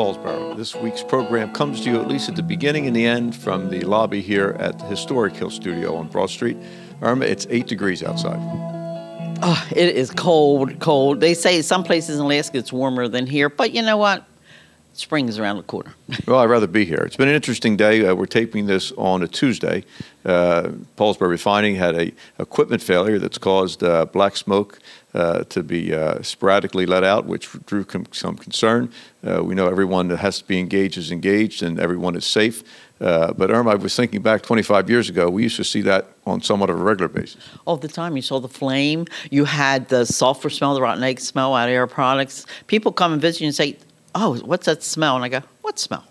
Paulsboro. This week's program comes to you at least at the beginning and the end from the lobby here at the historic Hill Studio on Broad Street. Irma, it's 8 degrees outside. Oh, it is cold. They say some places in Alaska it's warmer than here, but you know what? Spring is around the corner. Well, I'd rather be here. It's been an interesting day. We're taping this on a Tuesday. Paulsboro Refining had a equipment failure that's caused black smoke to be sporadically let out, which drew some concern. We know everyone that has to be engaged is engaged and everyone is safe. But Irma, I was thinking back 25 years ago, we used to see that on somewhat of a regular basis. All the time. You saw the flame. You had the sulfur smell, the rotten egg smell out of Air Products. People come and visit you and say, "Oh, what's that smell?" And I go, "What smell?"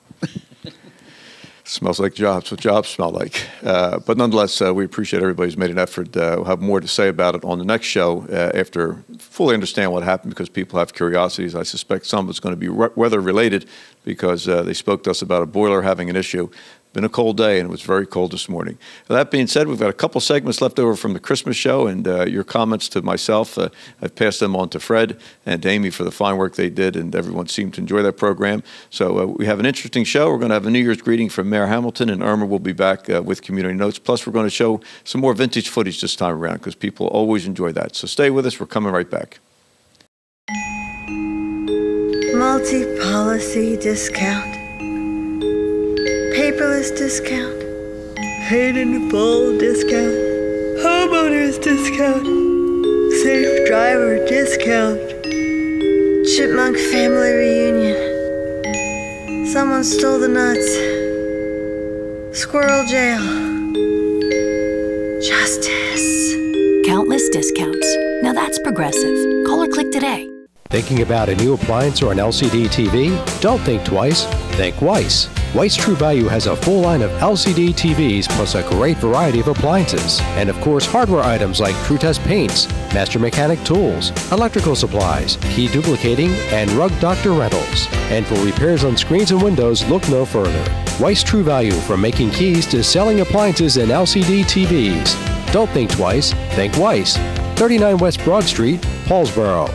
Smells like jobs, what jobs smell like. But nonetheless, we appreciate everybody who's made an effort. We'll have more to say about it on the next show after fully understand what happened, because people have curiosities. I suspect some of it's going to be weather related because they spoke to us about a boiler having an issue. Been a cold day, and it was very cold this morning. That being said, we've got a couple segments left over from the Christmas show, and your comments to myself, I've passed them on to Fred and Amy for the fine work they did, and everyone seemed to enjoy that program. So we have an interesting show. We're going to have a New Year's greeting from Mayor Hamilton, and Irma will be back with community notes. Plus, we're going to show some more vintage footage this time around, because people always enjoy that. So stay with us. We're coming right back. Multi-policy discount. Paperless discount, paid in full discount, homeowners discount, safe driver discount, chipmunk family reunion, someone stole the nuts, squirrel jail, justice. Countless discounts. Now that's progressive. Call or click today. Thinking about a new appliance or an LCD TV? Don't think twice. Think Weiss. Weiss True Value has a full line of LCD TVs plus a great variety of appliances. And of course, hardware items like TrueTest paints, Master Mechanic tools, electrical supplies, key duplicating, and Rug Doctor rentals. And for repairs on screens and windows, look no further. Weiss True Value, from making keys to selling appliances and LCD TVs. Don't think twice. Think Weiss. 39 West Broad Street, Paulsboro.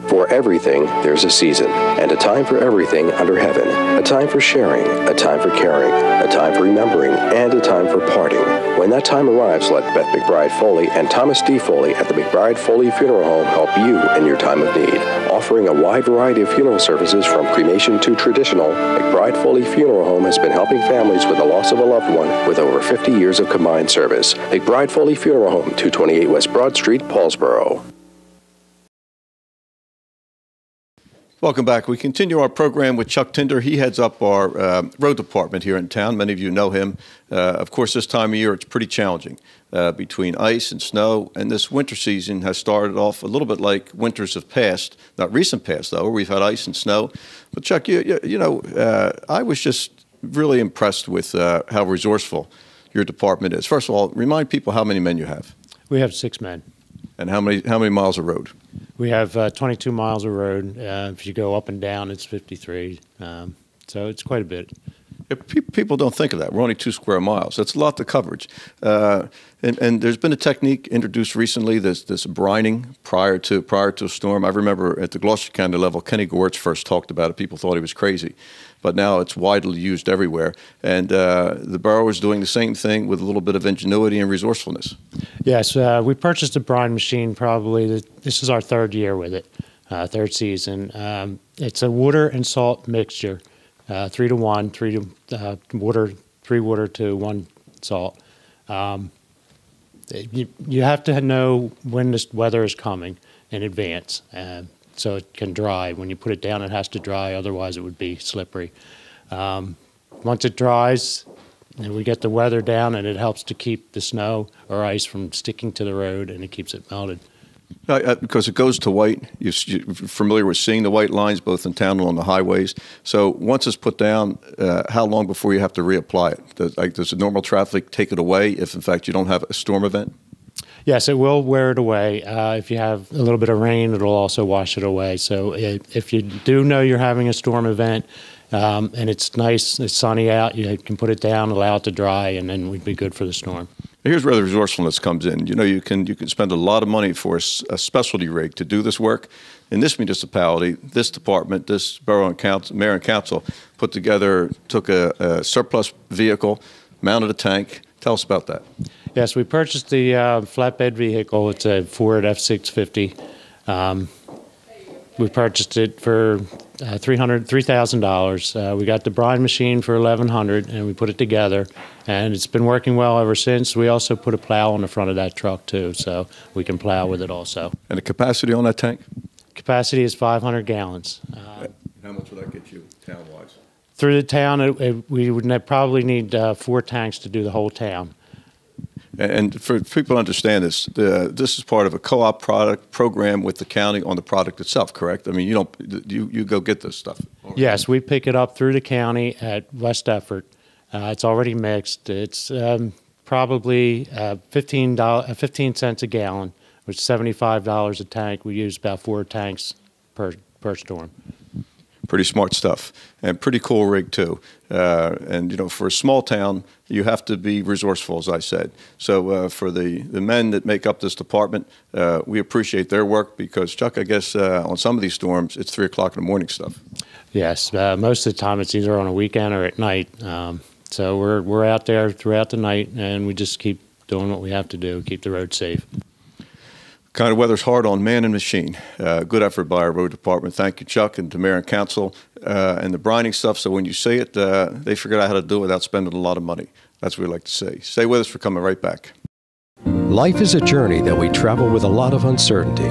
For everything, there's a season, and a time for everything under heaven. A time for sharing, a time for caring, a time for remembering, and a time for parting. When that time arrives, let Beth McBride Foley and Thomas D. Foley at the McBride Foley Funeral Home help you in your time of need. Offering a wide variety of funeral services from cremation to traditional, McBride Foley Funeral Home has been helping families with the loss of a loved one with over 50 years of combined service. McBride Foley Funeral Home, 228 West Broad Street, Paulsboro. Welcome back. We continue our program with Chuck Tinder. He heads up our road department here in town. Many of you know him. Of course, this time of year, it's pretty challenging between ice and snow. And this winter season has started off a little bit like winters have passed, not recent past, though, where we've had ice and snow. But, Chuck, you know, I was just really impressed with how resourceful your department is. First of all, remind people how many men you have. We have 6 men. And how many miles of road? We have 22 miles of road. If you go up and down, it's 53. So it's quite a bit. People don't think of that. We're only 2 square miles. That's a lot of coverage. And there's been a technique introduced recently, this brining prior to a storm. I remember at the Gloucester County level, Kenny Goretz first talked about it. People thought he was crazy. But now it's widely used everywhere. And the borough is doing the same thing with a little bit of ingenuity and resourcefulness. Yes, we purchased a brine machine probably, this is our 3rd year with it, 3rd season. It's a water and salt mixture, 3 to 1, 3 to water, 3 water to 1 salt. You have to know when this weather is coming in advance. So it can dry. When you put it down, it has to dry, otherwise it would be slippery. Once it dries, and we get the weather down, and it helps to keep the snow or ice from sticking to the road, and it keeps it melted. Because it goes to white. You're familiar with seeing the white lines both in town and on the highways. So once it's put down, how long before you have to reapply it? Does the normal traffic take it away if, in fact, you don't have a storm event? Yes, it will wear it away. If you have a little bit of rain, it'll also wash it away. So if you do know you're having a storm event and it's nice, it's sunny out, you can put it down, allow it to dry, and then we'd be good for the storm. Here's where the resourcefulness comes in. You know, you can spend a lot of money for a specialty rig to do this work, in this municipality, this department, this borough and council, mayor and council put together, took a surplus vehicle, mounted a tank. Tell us about that. Yes, we purchased the flatbed vehicle. It's a Ford F-650. We purchased it for $3,000. We got the brine machine for $1,100, and we put it together, and it's been working well ever since. We also put a plow on the front of that truck too, so we can plow with it also. And the capacity on that tank? Capacity is 500 gallons. How much would that get you town-wise? Through the town, we would probably need 4 tanks to do the whole town. And for people to understand this, this is part of a co-op product program with the county on the product itself, correct? I mean, you go get this stuff. Yes, we pick it up through the county at West Effort. It's already mixed. It's probably 15 cents a gallon, which is $75 a tank. We use about 4 tanks per storm. Pretty smart stuff, and pretty cool rig too. And for a small town, you have to be resourceful, as I said. So for the men that make up this department, we appreciate their work because, Chuck, I guess on some of these storms, it's 3 o'clock in the morning stuff. Yes, most of the time it's either on a weekend or at night. So we're out there throughout the night, and we just keep doing what we have to do, keep the road safe. Kind of weather's hard on man and machine. Good effort by our road department. Thank you, Chuck, and to mayor and council. And the brining stuff, so when you see it, they figured out how to do it without spending a lot of money. That's what we like to say. Stay with us. We're coming right back. Life is a journey that we travel with a lot of uncertainty.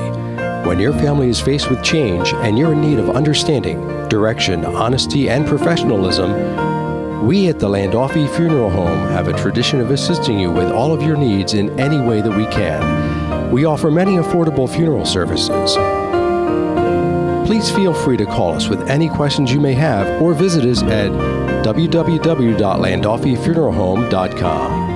When your family is faced with change and you're in need of understanding, direction, honesty, and professionalism, we at the Landolfi Funeral Home have a tradition of assisting you with all of your needs in any way that we can. We offer many affordable funeral services. Please feel free to call us with any questions you may have or visit us at www.landolfifuneralhome.com.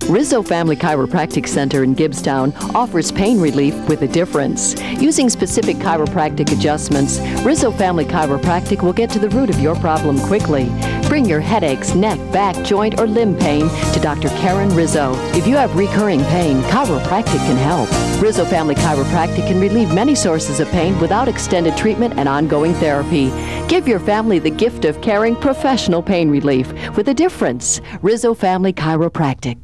Rizzo Family Chiropractic Center in Gibbstown offers pain relief with a difference. Using specific chiropractic adjustments, Rizzo Family Chiropractic will get to the root of your problem quickly. Bring your headaches, neck, back, joint, or limb pain to Dr. Karen Rizzo. If you have recurring pain, chiropractic can help. Rizzo Family Chiropractic can relieve many sources of pain without extended treatment and ongoing therapy. Give your family the gift of caring professional pain relief with a difference. Rizzo Family Chiropractic.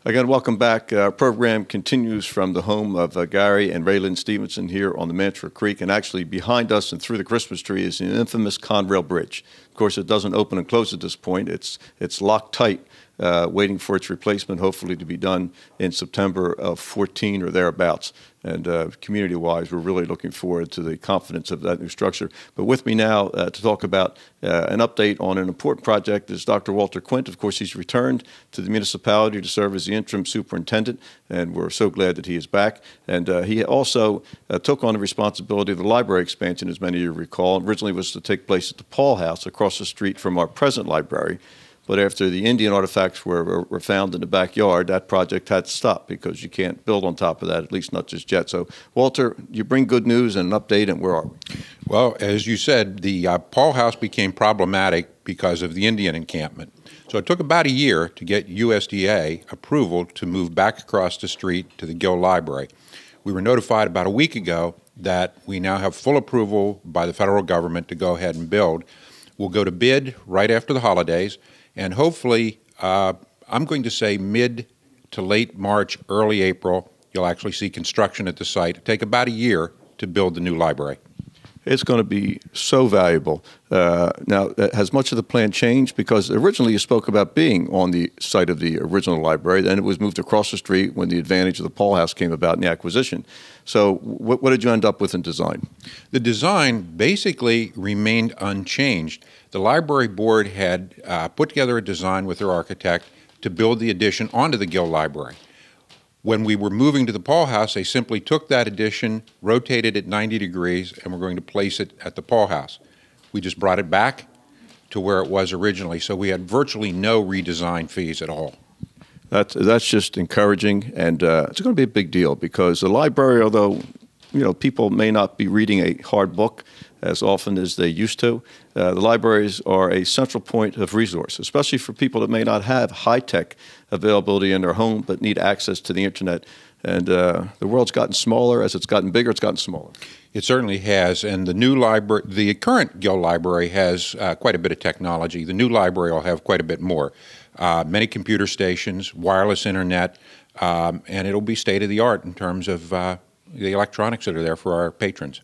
Again, welcome back. Our program continues from the home of Gary and Raylan Stevenson here on the Mantua Creek, and actually behind us and through the Christmas tree is the infamous Conrail Bridge. Of course, it doesn't open and close at this point. It's locked tight, waiting for its replacement, hopefully to be done in September of 14 or thereabouts. And community-wise, we're really looking forward to the confidence of that new structure. But with me now to talk about an update on an important project is Dr. Walter Quint. Of course, he's returned to the municipality to serve as the interim superintendent, and we're so glad that he is back. And he also took on the responsibility of the library expansion, as many of you recall. Originally was to take place at the Paul House across the street from our present library. But after the Indian artifacts were found in the backyard, that project had to stop because you can't build on top of that, at least not just yet. So, Walter, you bring good news and an update, and where are we? Well, as you said, the Paul House became problematic because of the Indian encampment. So it took about a year to get USDA approval to move back across the street to the Gill Library. We were notified about a week ago that we now have full approval by the federal government to go ahead and build. We'll go to bid right after the holidays. And hopefully, I'm going to say mid to late March, early April, you'll actually see construction at the site. It'll take about a year to build the new library. It's going to be so valuable. Now, has much of the plan changed? Because originally you spoke about being on the site of the original library, then it was moved across the street when the advantage of the Paul House came about in the acquisition. So what did you end up with in design? The design basically remained unchanged. The library board had put together a design with their architect to build the addition onto the Gill Library. When we were moving to the Paul House, they simply took that addition, rotated it 90 degrees, and we're going to place it at the Paul House. We just brought it back to where it was originally, so we had virtually no redesign fees at all. That's just encouraging, and it's going to be a big deal because the library, although people may not be reading a hard book, as often as they used to. The libraries are a central point of resource, especially for people that may not have high-tech availability in their home but need access to the internet. And the world's gotten smaller. As it's gotten bigger, it's gotten smaller. It certainly has, and the new library, the current Gill Library has quite a bit of technology. The new library will have quite a bit more. Many computer stations, wireless internet, and it'll be state-of-the-art in terms of the electronics that are there for our patrons.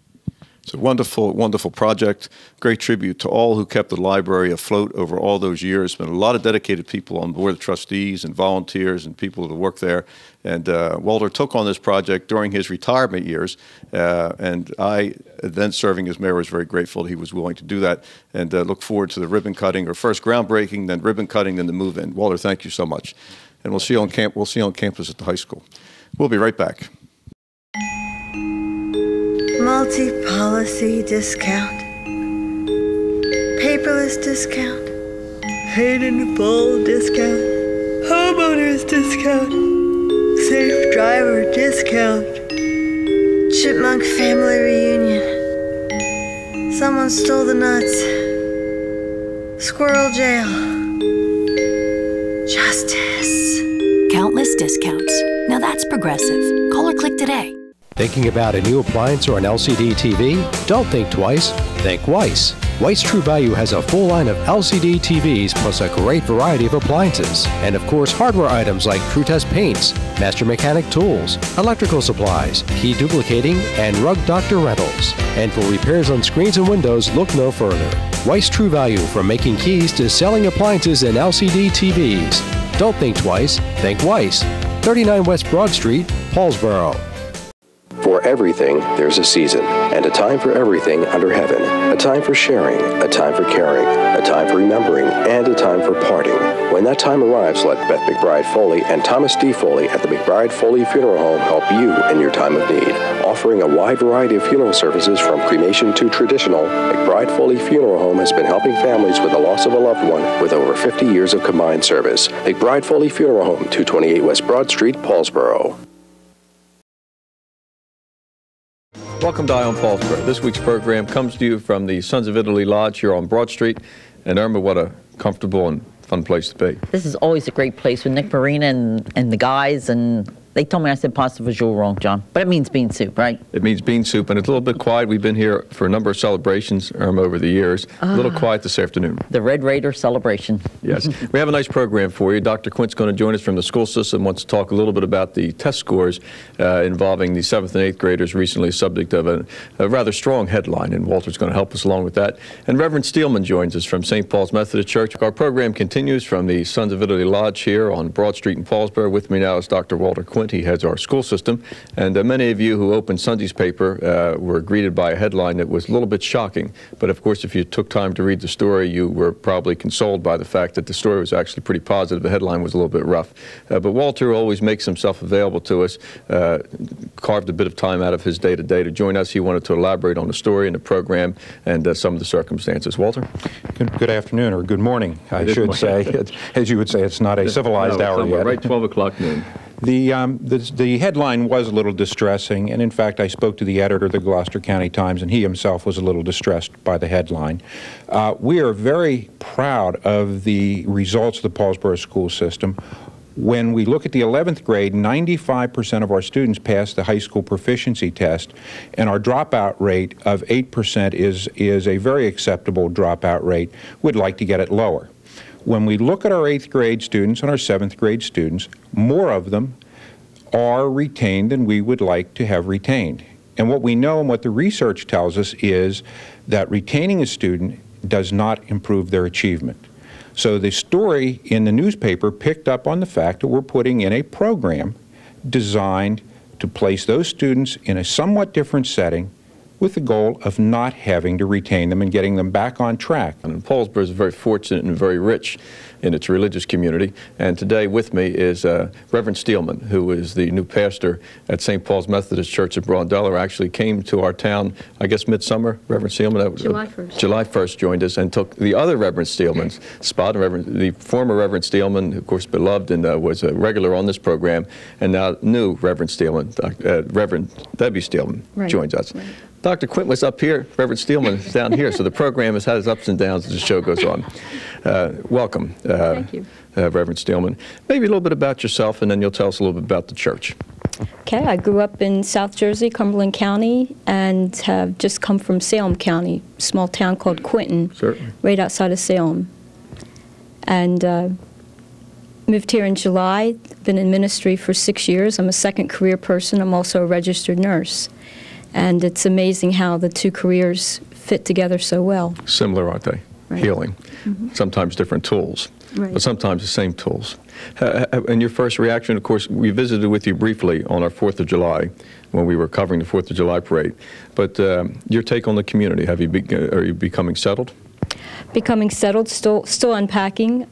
It's a wonderful, wonderful project. Great tribute to all who kept the library afloat over all those years. Been a lot of dedicated people on board, trustees and volunteers and people that work there. And Walter took on this project during his retirement years. And I, then serving as mayor, was very grateful he was willing to do that. And look forward to the ribbon cutting, or first groundbreaking, then ribbon cutting, then the move-in. Walter, thank you so much. And we'll see you on campus at the high school. We'll be right back. Multi-policy discount, paperless discount, paid in full discount, homeowners discount, safe driver discount, chipmunk family reunion, someone stole the nuts, squirrel jail, justice. Countless discounts. Now that's progressive. Call or click today. Thinking about a new appliance or an LCD TV? Don't think twice, think Weiss. Weiss True Value has a full line of LCD TVs plus a great variety of appliances. And of course, hardware items like TrueTest paints, Master Mechanic tools, electrical supplies, key duplicating, and Rug Doctor rentals. And for repairs on screens and windows, look no further. Weiss True Value, from making keys to selling appliances and LCD TVs. Don't think twice, think Weiss. 39 West Broad Street, Paulsboro. For everything, there's a season, and a time for everything under heaven. A time for sharing, a time for caring, a time for remembering, and a time for parting. When that time arrives, let Beth McBride Foley and Thomas D. Foley at the McBride Foley Funeral Home help you in your time of need. Offering a wide variety of funeral services from cremation to traditional, McBride Foley Funeral Home has been helping families with the loss of a loved one with over 50 years of combined service. McBride Foley Funeral Home, 228 West Broad Street, Paulsboro. Welcome to Eye on Paulsboro. This week's program comes to you from the Sons of Italy Lodge here on Broad Street. And Irma, what a comfortable and fun place to be. This is always a great place with Nick Morina and the guys, and they told me I said pasta visual wrong, John. But it means bean soup, right? It means bean soup, and it's a little bit quiet. We've been here for a number of celebrations, Irma, over the years. A little quiet this afternoon. The Red Raider celebration. Yes. We have a nice program for you. Dr. Quint's going to join us from the school system, wants to talk a little bit about the test scores involving the 7th and 8th graders, recently subject of a rather strong headline, and Walter's going to help us along with that. And Reverend Steelman joins us from St. Paul's Methodist Church. Our program continues from the Sons of Italy Lodge here on Broad Street in Paulsboro. With me now is Dr. Walter Quint. He heads our school system. And many of you who opened Sunday's paper were greeted by a headline that was a little bit shocking. But of course, if you took time to read the story, you were probably consoled by the fact that the story was actually pretty positive. The headline was a little bit rough. But Walter always makes himself available to us, carved a bit of time out of his day-to-day to join us. He wanted to elaborate on the story and the program and some of the circumstances. Walter? Good afternoon, or good morning, I should say. As you would say, it's not a civilized hour yet. Right, 12 o'clock noon. The headline was a little distressing, and in fact, I spoke to the editor of the Gloucester County Times, and he himself was a little distressed by the headline. We are very proud of the results of the Paulsboro school system. When we look at the 11th grade, 95% of our students passed the high school proficiency test, and our dropout rate of 8% is a very acceptable dropout rate. We'd like to get it lower. When we look at our 8th grade students and our 7th grade students, more of them are retained than we would like to have retained. And what we know and what the research tells us is that retaining a student does not improve their achievement. So the story in the newspaper picked up on the fact that we're putting in a program designed to place those students in a somewhat different setting with the goal of not having to retain them and getting them back on track. And Paulsboro is very fortunate and very rich in its religious community. And today with me is Reverend Steelman, who is the new pastor at St. Paul's Methodist Church of Delaware. Actually came to our town, I guess, midsummer. Reverend Steelman, July 1st. July 1st joined us and took the other Reverend Steelman's spot. The former Reverend Steelman, of course, beloved and was a regular on this program, and now new Reverend Steelman, Reverend Debbie Steelman, joins us. Right. Dr. Quint was up here, Reverend Steelman is down here, so the program has had its ups and downs as the show goes on. Welcome, Thank you. Reverend Steelman. Maybe a little bit about yourself, and then you'll tell us a little bit about the church. Okay, I grew up in South Jersey, Cumberland County, and have just come from Salem County, a small town called Quinton, Certainly. right outside of Salem. And moved here in July, been in ministry for 6 years. I'm a second career person. I'm also a registered nurse. And it's amazing how the two careers fit together so well. Similar, aren't they? Right. Healing. Sometimes different tools, Right. but sometimes the same tools. And your first reaction, of course, we visited with you briefly on our 4th of July when we were covering the 4th of July parade. But your take on the community, are you becoming settled? Becoming settled, still unpacking.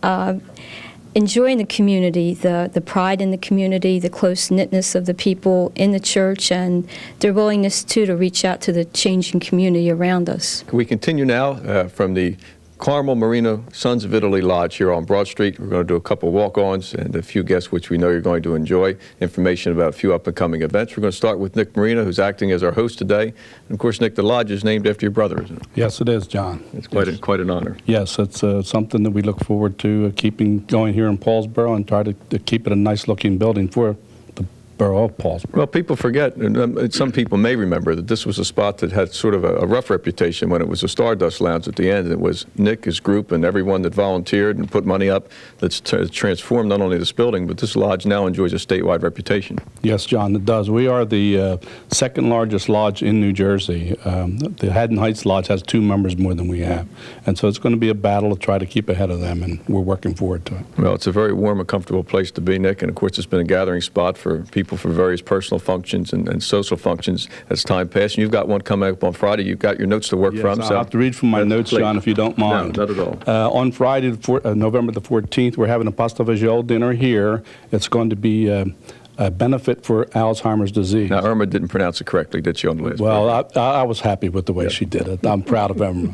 Enjoying the community, the pride in the community, the close-knitness of the people in the church, and their willingness, too, to reach out to the changing community around us. We continue now from the Carmel Marina Sons of Italy Lodge here on Broad Street. We're going to do a couple walk-ons and a few guests which we know you're going to enjoy. Information about a few up-and-coming events. We're going to start with Nick Morina, who's acting as our host today. And of course, Nick, the lodge is named after your brother, isn't it? Yes, it is, John. It's quite an honor. Yes, it's something that we look forward to keeping going here in Paulsboro and try to keep it a nice-looking building for the borough of Paulsboro. Well, people forget, and some people may remember, that this was a spot that had sort of a rough reputation when it was a Stardust Lounge at the end. And it was Nick, his group, and everyone that volunteered and put money up that's transformed not only this building, but this lodge now enjoys a statewide reputation. Yes, John, it does. We are the second largest lodge in New Jersey. The Haddon Heights Lodge has 2 members more than we have. And so it's going to be a battle to try to keep ahead of them, and we're working forward to it. Well, it's a very warm and comfortable place to be, Nick, and of course it's been a gathering spot for people for various personal functions and social functions as time passed. And you've got one coming up on Friday. You've got your notes to work from. I'll have to read from my notes, John, if you don't mind. No, not at all. On Friday, November the 14th, we're having a pasta visual dinner here. It's going to be a benefit for Alzheimer's disease. Now, Irma didn't pronounce it correctly, did she, on the list? Well, I was happy with the way she did it. I'm proud of Irma.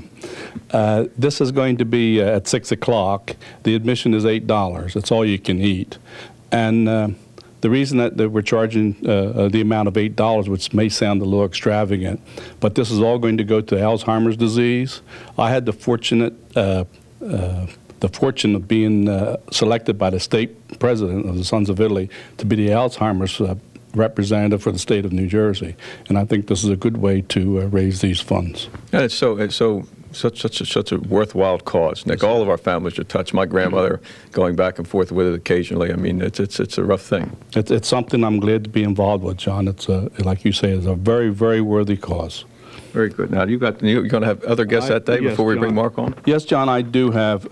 This is going to be at 6 o'clock. The admission is $8. It's all you can eat. And the reason that we're charging the amount of $8, which may sound a little extravagant, but this is all going to go to Alzheimer's disease. I had the fortune of being selected by the state president of the Sons of Italy to be the Alzheimer's representative for the state of New Jersey, and I think this is a good way to raise these funds. And it's such a worthwhile cause, Nick. All of our families are touched. My grandmother, going back and forth with it occasionally. I mean, it's a rough thing. It's something I'm glad to be involved with, John. It's like you say, it's a very, very worthy cause. Very good. Now, you're going to have other guests that day before we bring Mark on? Yes, John, I do have.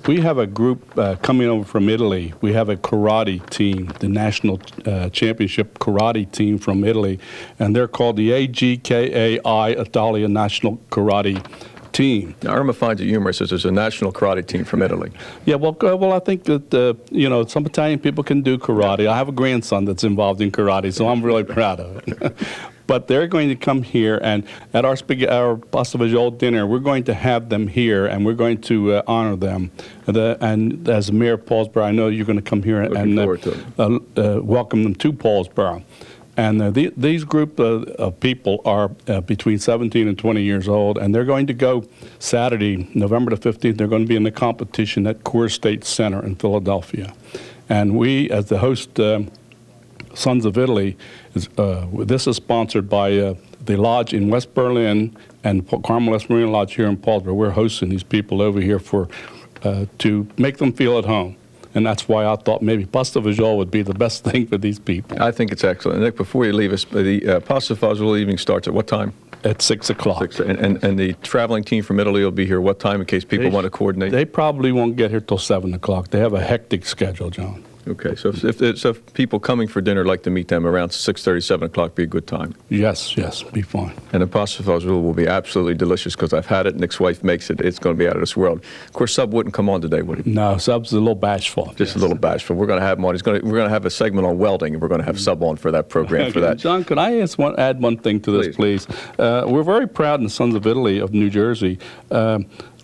We have a group coming over from Italy. We have a karate team, the national championship karate team from Italy, and they're called the AGKAI Italia National Karate Team. Now, Irma finds it humorous as there's a national karate team from Italy. Yeah, well, I think that, some Italian people can do karate. I have a grandson that's involved in karate, so I'm really proud of it. But they're going to come here, and at our pasta visual dinner, we're going to have them here, and we're going to honor them. And as Mayor of Paulsboro, I know you're going to come here and welcome them to Paulsboro. And these group of people are between 17 and 20 years old, and they're going to go Saturday, November the 15th, they're going to be in the competition at Coors State Center in Philadelphia. And we, as the host Sons of Italy, this is sponsored by the lodge in West Berlin and Carmel West Marina Lodge here in Paulsboro. We're hosting these people over here to make them feel at home. And that's why I thought maybe pasta visual would be the best thing for these people. I think it's excellent. Nick, before you leave us, the pasta visual evening starts at what time? At 6 o'clock. And the traveling team from Italy will be here what time in case people want to coordinate? They probably won't get here till 7 o'clock. They have a hectic schedule, John. Okay, so if people coming for dinner like to meet them around 6:30, 7 o'clock, be a good time. Yes, be fine. And the pasta visual will be absolutely delicious because I've had it. Nick's wife makes it. It's going to be out of this world. Of course, Sub wouldn't come on today, would he? No, Sub's a little bashful. Just a little bashful. We're going to have him on. We're going to have a segment on welding, and we're going to have Sub on for that program for that. John, could I add one thing to this, please? We're very proud in the Sons of Italy of New Jersey.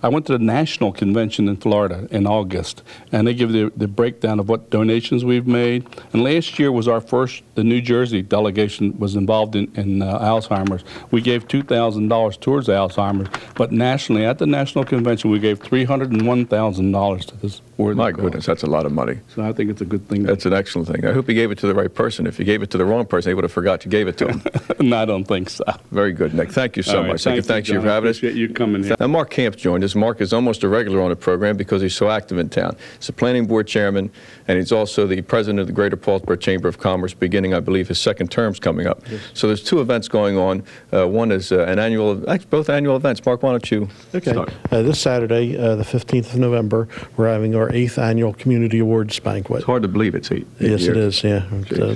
I went to the national convention in Florida in August, and they give the breakdown of what donations we've made. And last year was our first, the New Jersey delegation was involved in Alzheimer's. We gave $2,000 towards Alzheimer's, but nationally, at the national convention, we gave $301,000 to this. My goodness, that's a lot of money. So I think it's a good thing. That's an excellent thing. I hope you gave it to the right person. If you gave it to the wrong person, they would have forgot you gave it to them. No, I don't think so. Very good, Nick. Thank you so much. Thank you for having us. Appreciate you coming here. Now, Mark Camp joined us. Mark is almost a regular on the program because he's so active in town. He's the planning board chairman, and he's also the president of the Greater Paulsboro Chamber of Commerce, beginning, I believe, his second term's coming up. Yes. So there's two events going on. One is both annual events. Mark, why don't you start? This Saturday, the 15th of November, we're having our 8th annual Community Awards Banquet. It's hard to believe it's 8 Yes, years. it is, yeah.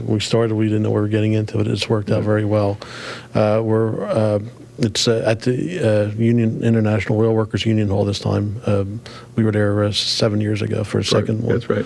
We started, we didn't know we were getting into it. It's worked out very well. It's at the International Rail Workers Union Hall this time. We were there 7 years ago for a second one. That's right.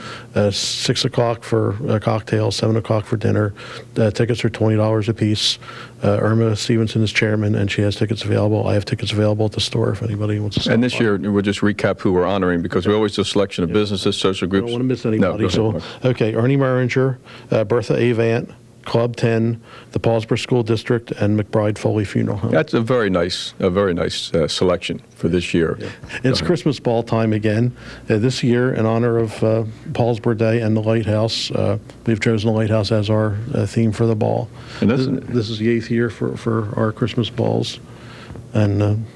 6 o'clock for cocktails, 7 o'clock for dinner. Tickets are $20 a piece. Irma Stevenson is chairman, and she has tickets available. I have tickets available at the store if anybody wants to stop. And this year, we'll just recap who we're honoring, because we always do a selection of businesses, social groups. I don't want to miss anybody. No, okay, Ernie Meringer, Bertha Avant, Club 10, the Paulsboro School District, and McBride Foley Funeral Home. That's a very nice selection for this year. Yeah. It's Christmas ball time again. This year, in honor of Paulsboro Day and the Lighthouse, we've chosen the Lighthouse as our theme for the ball. And this is the 8th year for our Christmas balls, and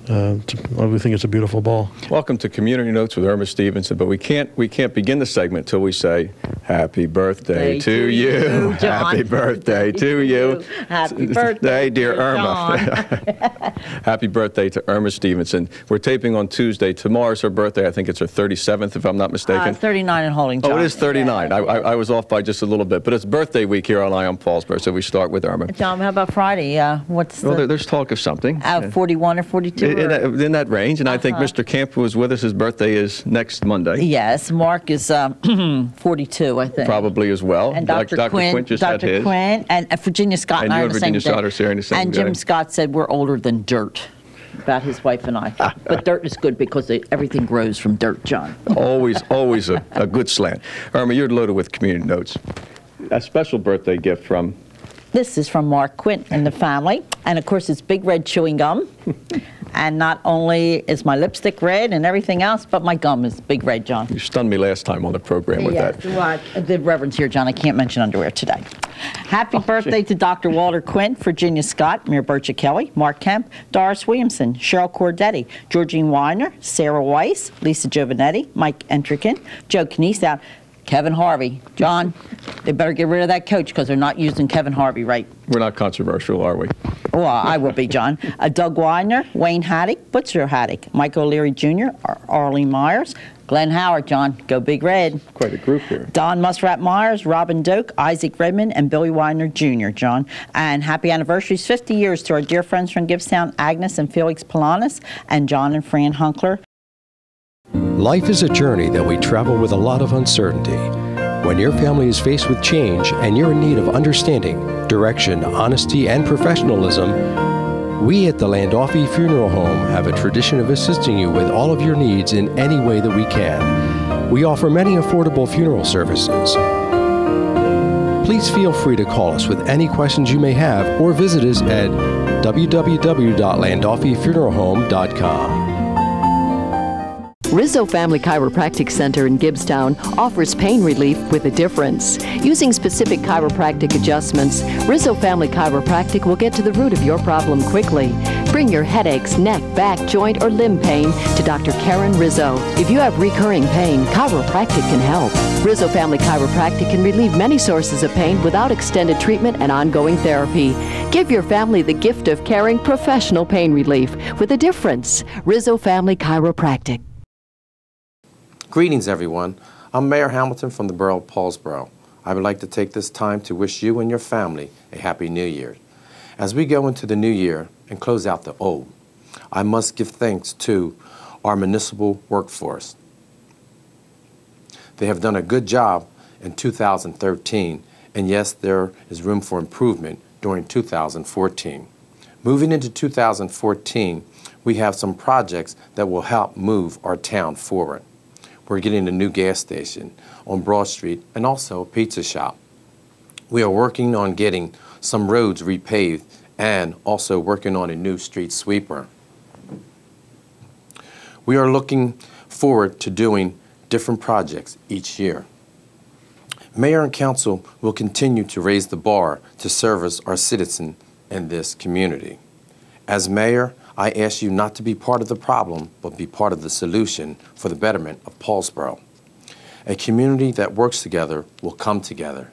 we think it's a beautiful ball. Welcome to Community Notes with Irma Stevenson, but we can't begin the segment till we say Happy birthday to you. Happy birthday to you. Happy birthday, dear Irma. Happy birthday to Irma Stevenson. We're taping on Tuesday. Tomorrow's her birthday. I think it's her 37th, if I'm not mistaken. 39 and holding, John. Oh, it is 39. Yeah. I was off by just a little bit, but it's birthday week here on Eye on Paulsboro, so we start with Irma. John, how about Friday? There's talk of something. 41 or 42? In that range, and I think Mr. Camp, who was with us, his birthday is next Monday. Yes, Mark is 42, I think. Probably as well. And Dr. Quinn just had his. Dr. Quinn and Virginia Scott and I are the same. And you and Virginia Scott are sharing the same day. And Jim Scott said we're older than dirt, about his wife and I. But dirt is good because everything grows from dirt, John. Always a good slant. Irma, you're loaded with community notes. A special birthday gift from... This is from Mark Quinn and the family. And, of course, it's Big Red chewing gum. And not only is my lipstick red and everything else, but my gum is Big Red, John. You stunned me last time on the program with that. Well, the reverend's here, John. I can't mention underwear today. Happy birthday to Dr. Walter Quinn, Virginia Scott, Mayor Bircha Kelly, Mark Kemp, Doris Williamson, Cheryl Cordetti, Georgine Weiner, Sarah Weiss, Lisa Giovanetti, Mike Entrikin, Joe Knese out, Kevin Harvey. John, they better get rid of that coach because they're not using Kevin Harvey right. We're not controversial, are we? Well, I will be, John. Doug Weiner, Wayne Haddock, Butcher Haddock, Michael O'Leary Jr., Arlene Myers, Glenn Howard, John, go Big Red. Quite a group here. Don Musrat Myers, Robin Doak, Isaac Redmond, and Billy Weiner Jr., John. And happy anniversaries, 50 years to our dear friends from Gibbstown, Agnes and Felix Polanis, and John and Fran Hunkler. Life is a journey that we travel with a lot of uncertainty. When your family is faced with change and you're in need of understanding, direction, honesty, and professionalism, we at the Landolfi Funeral Home have a tradition of assisting you with all of your needs in any way that we can. We offer many affordable funeral services. Please feel free to call us with any questions you may have or visit us at www.landolfifuneralhome.com. Rizzo Family Chiropractic Center in Gibbstown offers pain relief with a difference. Using specific chiropractic adjustments, Rizzo Family Chiropractic will get to the root of your problem quickly. Bring your headaches, neck, back, joint, or limb pain to Dr. Karen Rizzo. If you have recurring pain, chiropractic can help. Rizzo Family Chiropractic can relieve many sources of pain without extended treatment and ongoing therapy. Give your family the gift of caring professional pain relief with a difference. Rizzo Family Chiropractic. Greetings, everyone. I'm Mayor Hamilton from the borough of Paulsboro. I would like to take this time to wish you and your family a Happy New Year. As we go into the new year and close out the old, I must give thanks to our municipal workforce. They have done a good job in 2013, and yes, there is room for improvement during 2014. Moving into 2014, We have some projects that will help move our town forward. We're getting a new gas station on Broad Street and also a pizza shop. We are working on getting some roads repaved and also working on a new street sweeper. We are looking forward to doing different projects each year. Mayor and council will continue to raise the bar to service our citizens in this community. As mayor, I ask you not to be part of the problem, but be part of the solution for the betterment of Paulsboro. A community that works together will come together.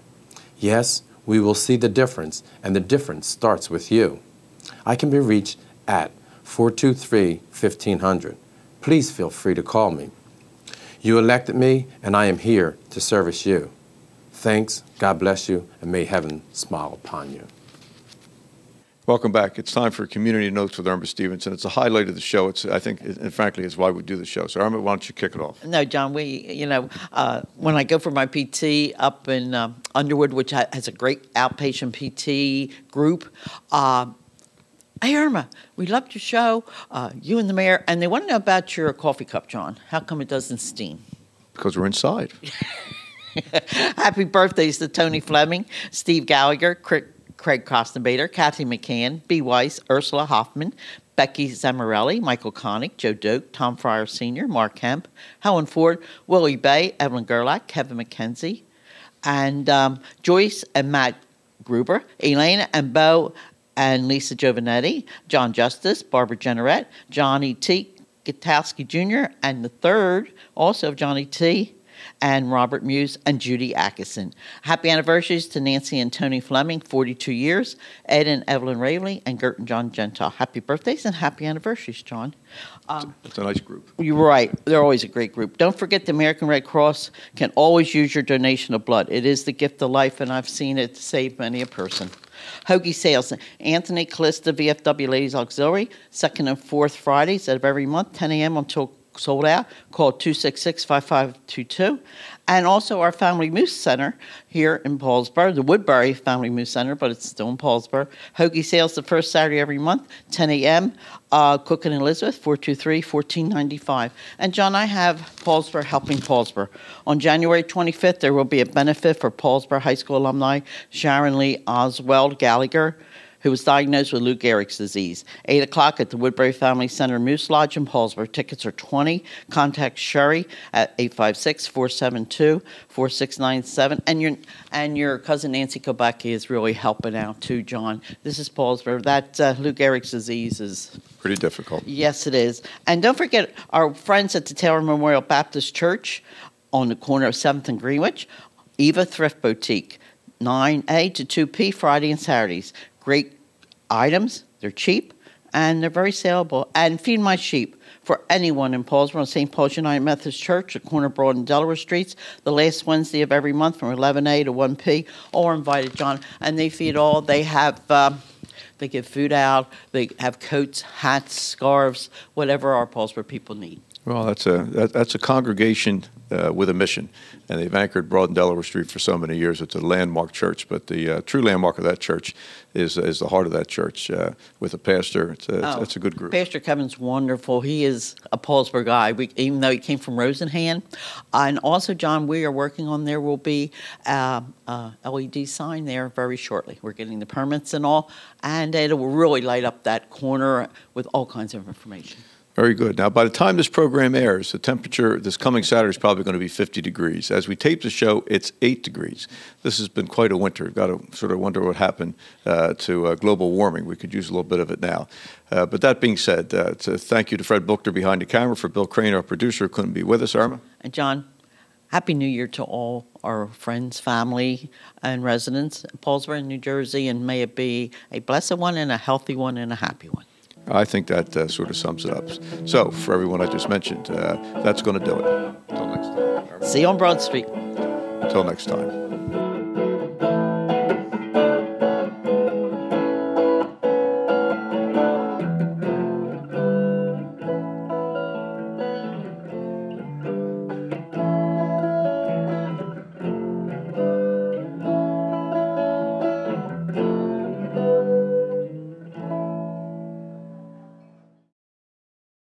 Yes, we will see the difference, and the difference starts with you. I can be reached at 423-1500. Please feel free to call me. You elected me, and I am here to service you. Thanks, God bless you, and may heaven smile upon you. Welcome back. It's time for Community Notes with Irma Stevenson. It's a highlight of the show. I think, and frankly, it's why we do the show. So, Irma, why don't you kick it off? No, John, when I go for my PT up in Underwood, which has a great outpatient PT group, hey, Irma, we loved your show, you and the mayor, and they want to know about your coffee cup, John. How come it doesn't steam? Because we're inside. Happy birthdays to Tony Fleming, Steve Gallagher, Craig Costabader, Kathy McCann, B. Weiss, Ursula Hoffman, Becky Zamarelli, Michael Connick, Joe Doak, Tom Fryer Sr., Mark Kemp, Helen Ford, Willie Bay, Evelyn Gerlach, Kevin McKenzie, and Joyce and Matt Gruber, Elena and Bo and Lisa Giovanetti, John Justice, Barbara Generette, Johnny T. Gutowski Jr., and the third, also of Johnny T., and Robert Muse and Judy Atkinson. Happy anniversaries to Nancy and Tony Fleming, 42 years, Ed and Evelyn Rayleigh, and Gert and John Gentile. Happy birthdays and happy anniversaries, John. It's a nice group. You're right. They're always a great group. Don't forget the American Red Cross can always use your donation of blood. It is the gift of life, and I've seen it save many a person. Hoagie Sales, Anthony Callista, VFW Ladies Auxiliary, second and fourth Fridays of every month, 10 a.m. until sold out. Call 266-5522. And also our Family Moose Center here in Paulsboro, the Woodbury Family Moose Center, but it's still in Paulsboro. Hoagie Sales the first Saturday every month, 10 a.m. Cook and Elizabeth, 423-1495. And John, I have Paulsboro Helping Paulsboro. On January 25th, there will be a benefit for Paulsboro High School alumni Sharon Lee Oswald Gallagher, who was diagnosed with Lou Gehrig's disease. 8 o'clock at the Woodbury Family Center Moose Lodge in Paulsboro. Tickets are $20. Contact Sherry at 856-472-4697. And your cousin Nancy Kobacki is really helping out too, John. This is Paulsboro. That Lou Gehrig's disease is pretty difficult. Yes, it is. And don't forget our friends at the Taylor Memorial Baptist Church on the corner of 7th and Greenwich, Eva Thrift Boutique, 9A to 2P Friday and Saturdays. Great items, they're cheap, and they're very saleable. And Feed My Sheep for anyone in Paulsboro, St. Paul's United Methodist Church, at corner Broad and Delaware Streets, the last Wednesday of every month from 11A to 1P. All are invited, John. And they feed all. They have, they give food out. They have coats, hats, scarves, whatever our Paulsboro people need. Well, that's a congregation with a mission, and they've anchored Broad and Delaware Street for so many years. It's a landmark church, but the true landmark of that church is the heart of that church with a pastor. It's a good group. Pastor Kevin's wonderful. He is a Paulsboro guy, even though he came from Rosenhan. And also, John, we are working on there will be a LED sign there very shortly. We're getting the permits and all, and it will really light up that corner with all kinds of information. Very good. Now, by the time this program airs, the temperature this coming Saturday is probably going to be 50 degrees. As we tape the show, it's 8 degrees. This has been quite a winter. Got to sort of wonder what happened to global warming. We could use a little bit of it now. But that being said, thank you to Fred Buchter behind the camera, for Bill Crane, our producer, who couldn't be with us. Irma? And John, Happy New Year to all our friends, family, and residents in Paulsboro and New Jersey, and may it be a blessed one and a healthy one and a happy one. I think that sort of sums it up. So, for everyone I just mentioned, that's going to do it. Until next time. See you on Broad Street. Until next time.